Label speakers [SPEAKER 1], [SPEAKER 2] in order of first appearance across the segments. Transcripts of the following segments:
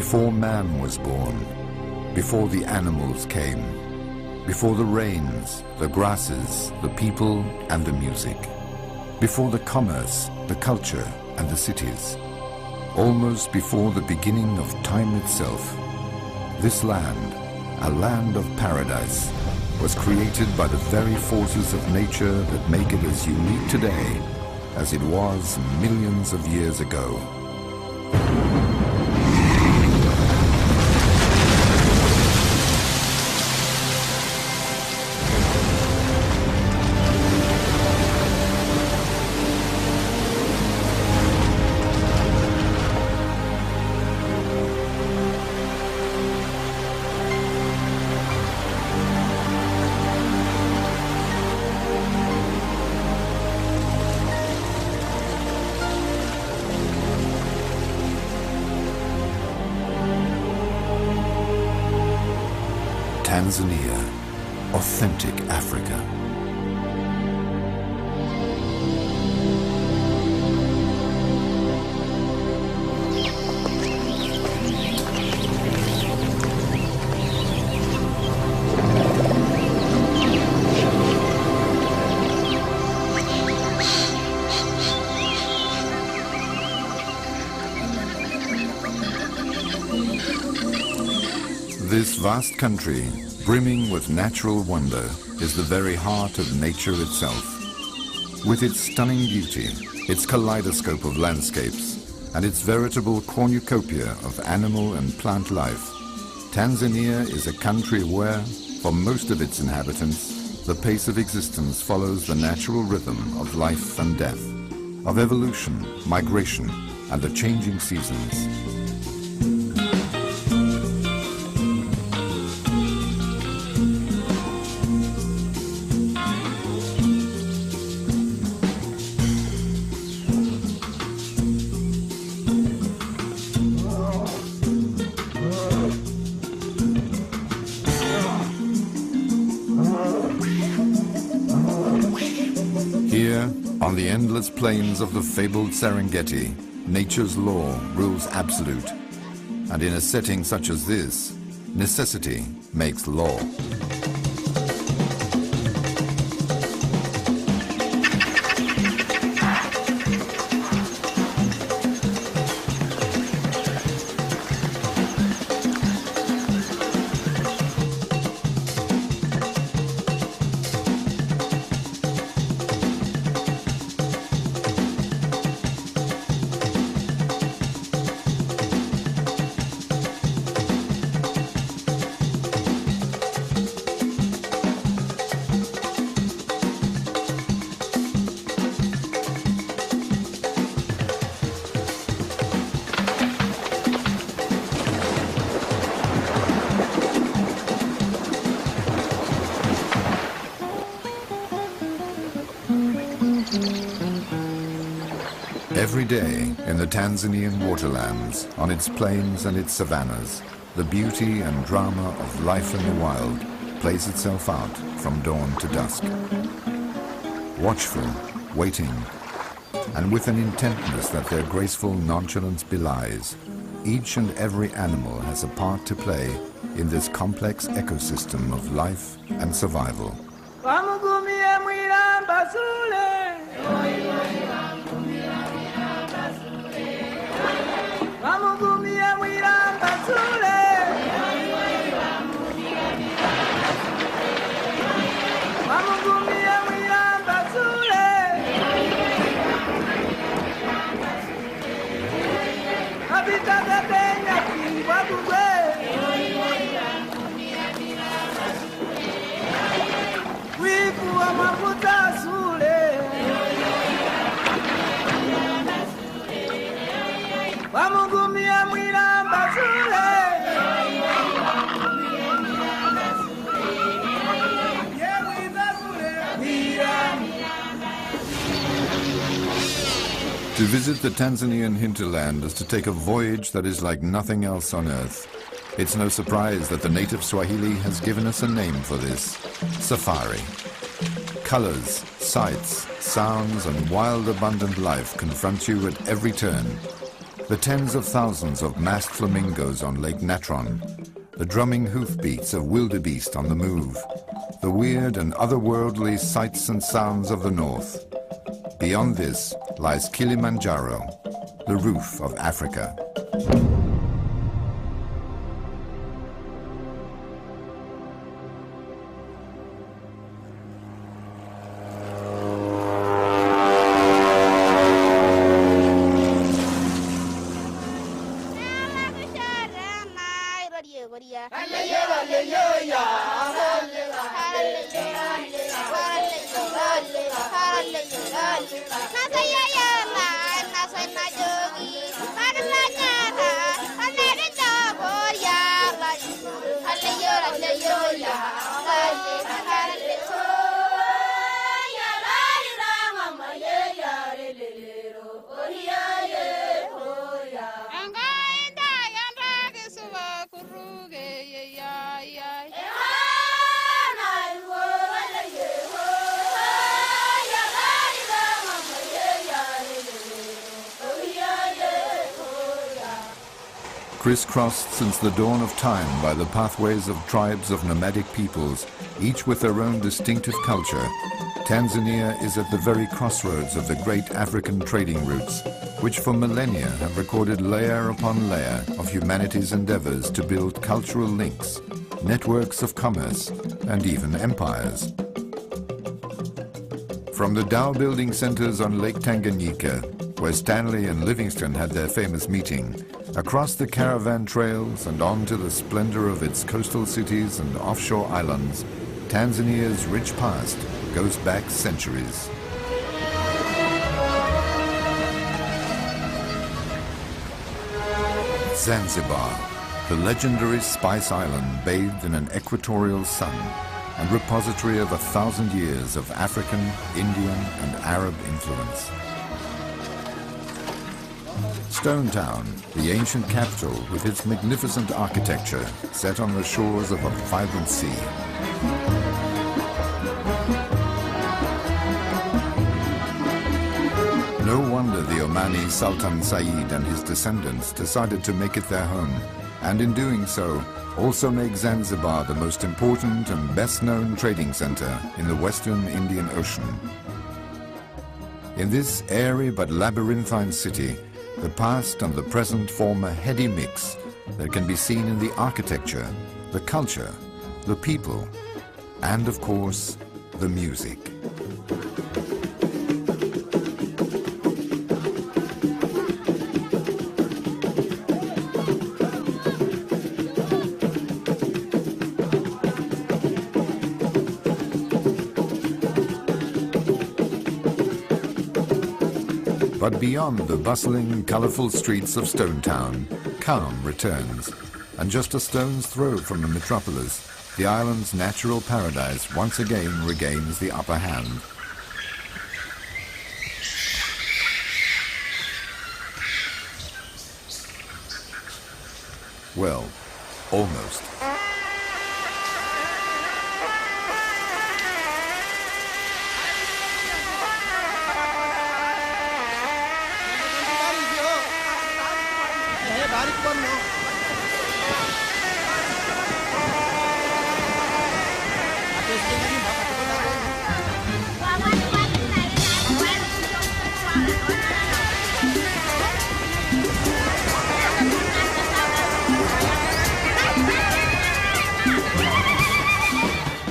[SPEAKER 1] Before man was born, before the animals came, before the rains, the grasses, the people and the music, before the commerce, the culture and the cities, almost before the beginning of time itself, this land, a land of paradise, was created by the very forces of nature that make it as unique today as it was millions of years ago. Tanzania, authentic Africa. This vast country, brimming with natural wonder, is the very heart of nature itself. With its stunning beauty, its kaleidoscope of landscapes, and its veritable cornucopia of animal and plant life, Tanzania is a country where, for most of its inhabitants, the pace of existence follows the natural rhythm of life and death, of evolution, migration, and the changing seasons. Here, on the endless plains of the fabled Serengeti, nature's law rules absolute. And in a setting such as this, necessity makes law. Every day in the Tanzanian waterlands, on its plains and its savannas, the beauty and drama of life in the wild plays itself out from dawn to dusk. Watchful, waiting, and with an intentness that their graceful nonchalance belies, each and every animal has a part to play in this complex ecosystem of life and survival. To visit the Tanzanian hinterland is to take a voyage that is like nothing else on earth. It's no surprise that the native Swahili has given us a name for this: safari. Colors, sights, sounds, and wild abundant life confront you at every turn. the tens of thousands of massed flamingos on Lake Natron, the drumming hoofbeats of wildebeest on the move, the weird and otherworldly sights and sounds of the north. Beyond this lies Kilimanjaro, the roof of Africa. Crisscrossed since the dawn of time by the pathways of tribes of nomadic peoples, each with their own distinctive culture, Tanzania is at the very crossroads of the great African trading routes, which for millennia have recorded layer upon layer of humanity's endeavors to build cultural links, networks of commerce, and even empires. From the Dow building centers on Lake Tanganyika, where Stanley and Livingstone had their famous meeting, across the caravan trails and on to the splendor of its coastal cities and offshore islands, Tanzania's rich past goes back centuries. Zanzibar, the legendary spice island bathed in an equatorial sun and repository of 1,000 years of African, Indian, and Arab influence. Stone Town, the ancient capital with its magnificent architecture set on the shores of a vibrant sea. No wonder the Omani Sultan Said and his descendants decided to make it their home, and in doing so, also make Zanzibar the most important and best-known trading center in the Western Indian Ocean. In this airy but labyrinthine city, the past and the present form a heady mix that can be seen in the architecture, the culture, the people, and of course, the music. But beyond the bustling, colourful streets of Stone Town, calm returns, and just a stone's throw from the metropolis, the island's natural paradise once again regains the upper hand. Well, almost.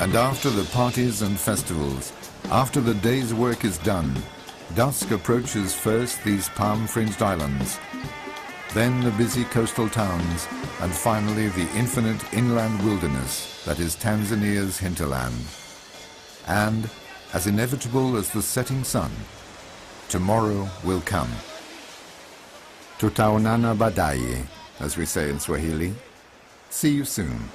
[SPEAKER 1] And after the parties and festivals, after the day's work is done, dusk approaches first these palm-fringed islands, then the busy coastal towns, and finally the infinite inland wilderness that is Tanzania's hinterland. And, as inevitable as the setting sun, tomorrow will come. Tutaonana baadaye, as we say in Swahili. See you soon.